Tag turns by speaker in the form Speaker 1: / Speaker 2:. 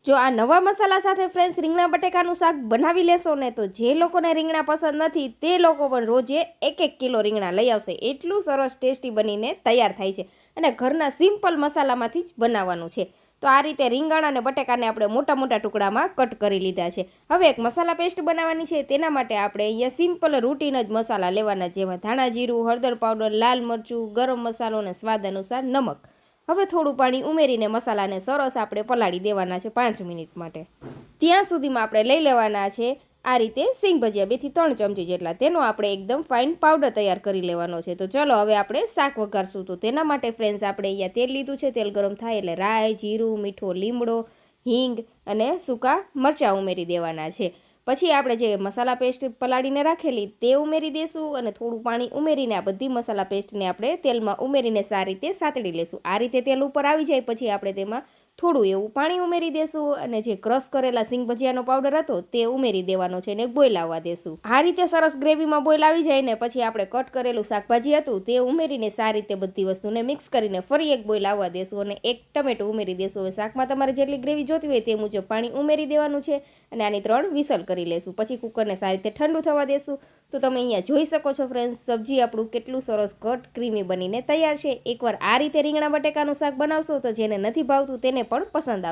Speaker 1: જો આ નવા મસાલા સાથે ફ્રેન્ડ્સ રીંગણા બટેકાનું શાક બનાવી લેશો ને તો જે લોકોને રીંગણા પસંદ નથી તે લોકો પણ રોજે 1-1 કિલો રીંગણા લઈ આવશે. એટલું સરસ ટેસ્ટી બનીને તૈયાર થાય છે અને ઘરના સિમ્પલ મસાલામાંથી જ બનાવવાનું છે. તો આ રીતે રીંગણ અને બટેકાને આપણે મોટા મોટા ટુકડામાં કટ કરી લીધા છે. હવે એક મસાલા પેસ્ટ બનાવવાની છે. તેના માટે આપણે અહીંયા સિમ્પલ રૂટીન જ મસાલા લેવાના, જેમાં ધાણા જીરું, હળદર પાવડર, લાલ મરચું, ગરમ મસાલો અને સ્વાદ અનુસાર નમક. હવે થોડું પાણી ઉમેરીને મસાલાને સરસ આપણે પલાળી દેવાના છે 5 મિનિટ માટે. ત્યાં સુધીમાં આપણે લઈ લેવાના છે આ રીતે સિંગ ભજીયા, 2 થી 3 ચમચી જેટલા. તેનો આપણે એકદમ ફાઇન પાવડર તૈયાર કરી લેવાનો છે. તો ચલો હવે આપણે શાક વઘારશું. તો તેના માટે ફ્રેન્ડ્સ આપણે અહીંયા તેલ લીધું છે. તેલ ગરમ થાય એટલે રાઈ, જીરું, મીઠો લીમડો, હિંગ અને સૂકા મરચાં ઉમેરી દેવાના છે. પછી આપણે જે મસાલા પેસ્ટ પલાળીને રાખેલી તે ઉમેરી દઈશું અને થોડું પાણી ઉમેરીને આ બધી મસાલા પેસ્ટને આપણે તેલમાં ઉમેરીને સારી રીતે સાતળી લેશું. આ રીતે તેલ ઉપર આવી જાય પછી આપણે તેમાં થોડું એવું પાણી ઉમેરી દેશું અને જે ક્રશ કરેલા સિંગ ભજીયાનો પાવડર હતો તે ઉમેરી દેવાનો છે અને બોઇલ આવવા દેશું. આ રીતે સરસ ગ્રેવીમાં બોઇલ આવી જાય ને પછી આપણે કટ કરેલું શાકભાજી હતું તે ઉમેરીને સારી રીતે બધી વસ્તુને મિક્સ કરીને ફરી એક બોઇલ આવવા દેશું અને 1 ટમેટું ઉમેરી દેશું. હવે શાકમાં તમારે જેટલી ગ્રેવી જોતી હોય તે મુજબ પાણી ઉમેરી દેવાનું છે અને આની 3 વિસલ કરી લેશું. પછી કુકરને સારી રીતે ઠંડુ થવા દેશું. તો તમે અહીંયા જોઈ શકો છો ફ્રેન્ડ્સ, સબ્જી આપણું કેટલું સરસ કટ ક્રીમી બનીને તૈયાર છે. એકવાર આ રીતે રીંગણા બટેકાનું શાક બનાવશો તો જેને નથી ભાવતું તેને પણ પસંદ આવશે.